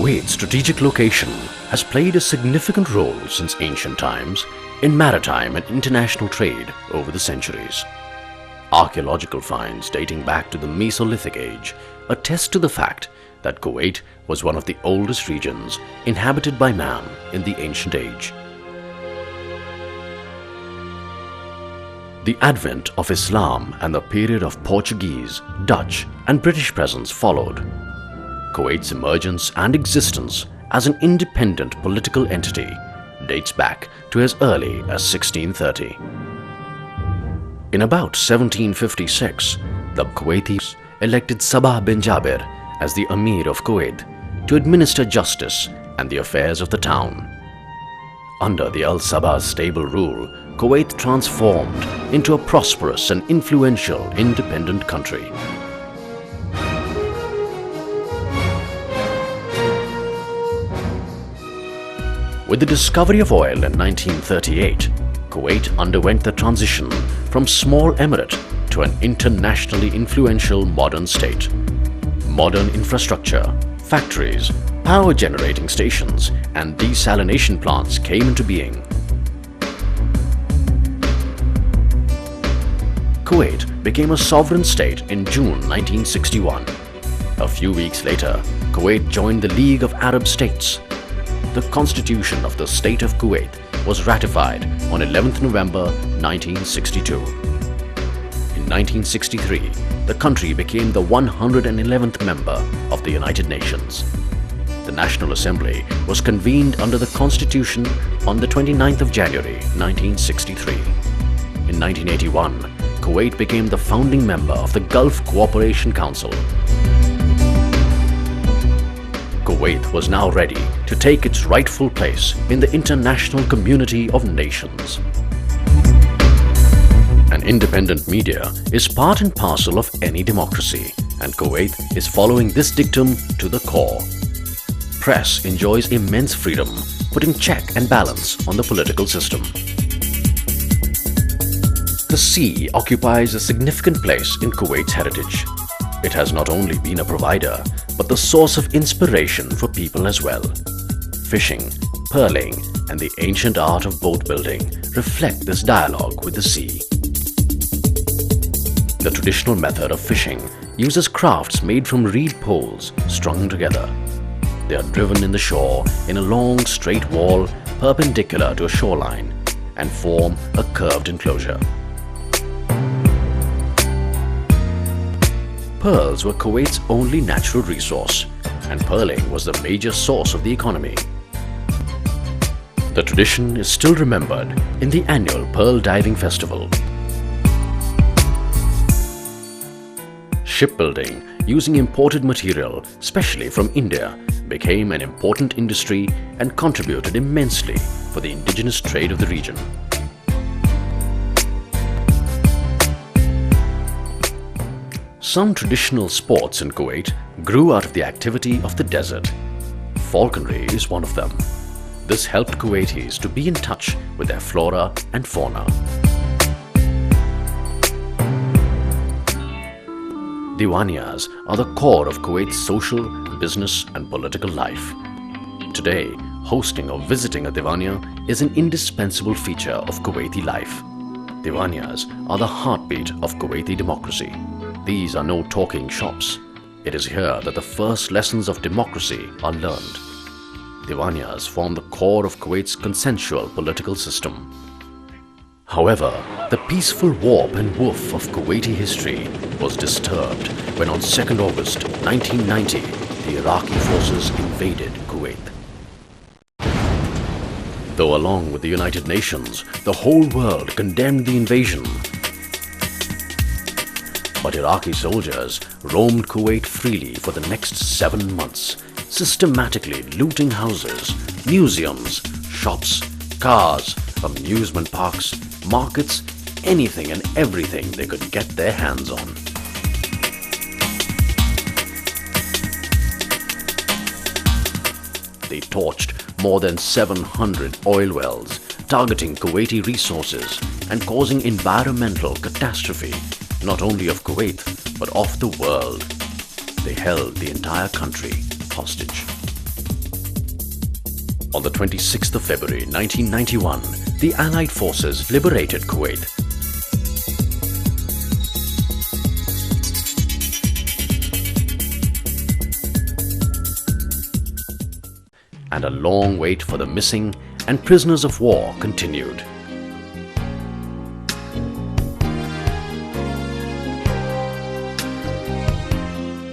Kuwait's strategic location has played a significant role since ancient times in maritime and international trade over the centuries. Archaeological finds dating back to the Mesolithic age attest to the fact that Kuwait was one of the oldest regions inhabited by man in the ancient age. The advent of Islam and the period of Portuguese, Dutch and British presence followed. Kuwait's emergence and existence as an independent political entity dates back to as early as 1630. In about 1756, the Kuwaitis elected Sabah bin Jabir as the Emir of Kuwait to administer justice and the affairs of the town. Under the Al Sabah's stable rule, Kuwait transformed into a prosperous and influential independent country. With the discovery of oil in 1938, Kuwait underwent the transition from small emirate to an internationally influential modern state. Modern infrastructure, factories, power generating stations and desalination plants came into being. Kuwait became a sovereign state in June 1961. A few weeks later, Kuwait joined the League of Arab States. The Constitution of the State of Kuwait was ratified on 11th November 1962. In 1963, the country became the 111th member of the United Nations. The National Assembly was convened under the Constitution on the 29th of January 1963. In 1981, Kuwait became the founding member of the Gulf Cooperation Council. Kuwait was now ready to take its rightful place in the international community of nations. An independent media is part and parcel of any democracy, and Kuwait is following this dictum to the core. Press enjoys immense freedom, putting check and balance on the political system. The sea occupies a significant place in Kuwait's heritage. It has not only been a provider, but the source of inspiration for people as well. Fishing, pearling, and the ancient art of boat building reflect this dialogue with the sea. The traditional method of fishing uses crafts made from reed poles strung together. They are driven in the shore in a long straight wall perpendicular to a shoreline and form a curved enclosure. Pearls were Kuwait's only natural resource, and pearling was the major source of the economy. The tradition is still remembered in the annual Pearl Diving Festival. Shipbuilding using imported material, especially from India, became an important industry and contributed immensely for the indigenous trade of the region. Some traditional sports in Kuwait grew out of the activity of the desert. Falconry is one of them. This helped Kuwaitis to be in touch with their flora and fauna. Diwaniyas are the core of Kuwait's social, business and political life. Today, hosting or visiting a Diwaniya is an indispensable feature of Kuwaiti life. Diwaniyas are the heartbeat of Kuwaiti democracy. These are no talking shops. It is here that the first lessons of democracy are learned. Diwaniyas form the core of Kuwait's consensual political system. However, the peaceful warp and woof of Kuwaiti history was disturbed when on 2nd August 1990, the Iraqi forces invaded Kuwait. Though along with the United Nations, the whole world condemned the invasion, but Iraqi soldiers roamed Kuwait freely for the next 7 months, systematically looting houses, museums, shops, cars, amusement parks, markets, anything and everything they could get their hands on. They torched more than 700 oil wells, targeting Kuwaiti resources and causing environmental catastrophe, not only of Kuwait, but of the world. They held the entire country hostage. On the 26th of February 1991, the Allied forces liberated Kuwait. And a long wait for the missing and prisoners of war continued.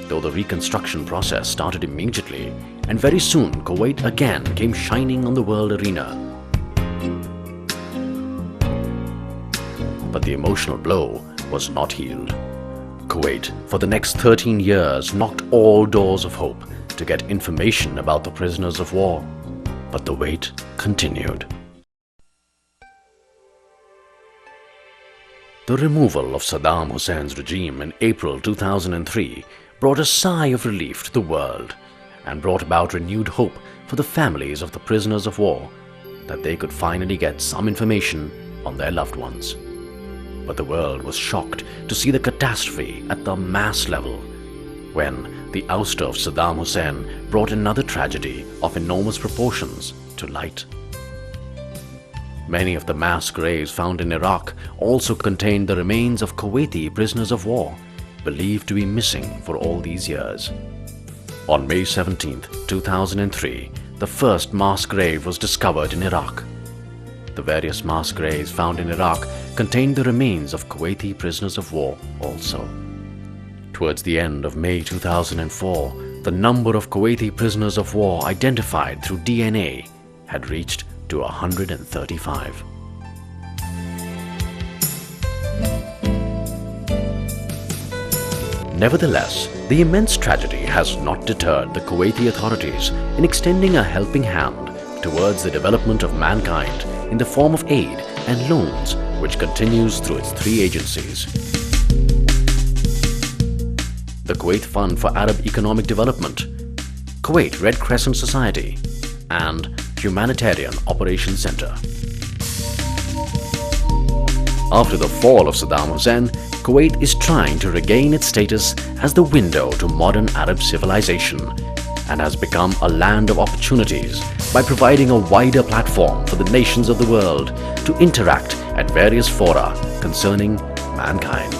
Though the reconstruction process started immediately, and very soon Kuwait again came shining on the world arena. But the emotional blow was not healed. Kuwait, for the next 13 years, knocked all doors of hope to get information about the prisoners of war. But the wait continued. The removal of Saddam Hussein's regime in April 2003 brought a sigh of relief to the world and brought about renewed hope for the families of the prisoners of war that they could finally get some information on their loved ones. But the world was shocked to see the catastrophe at the mass level when the ouster of Saddam Hussein brought another tragedy of enormous proportions to light. Many of the mass graves found in Iraq also contained the remains of Kuwaiti prisoners of war, believed to be missing for all these years. On May 17, 2003, the first mass grave was discovered in Iraq. The various mass graves found in Iraq contained the remains of Kuwaiti prisoners of war also. Towards the end of May 2004, the number of Kuwaiti prisoners of war identified through DNA had reached to 135. Nevertheless, the immense tragedy has not deterred the Kuwaiti authorities in extending a helping hand towards the development of mankind in the form of aid and loans, which continues through its three agencies: the Kuwait Fund for Arab Economic Development, Kuwait Red Crescent Society, and Humanitarian Operations Center. After the fall of Saddam Hussein, Kuwait is trying to regain its status as the window to modern Arab civilization and has become a land of opportunities by providing a wider platform for the nations of the world to interact at various fora concerning mankind.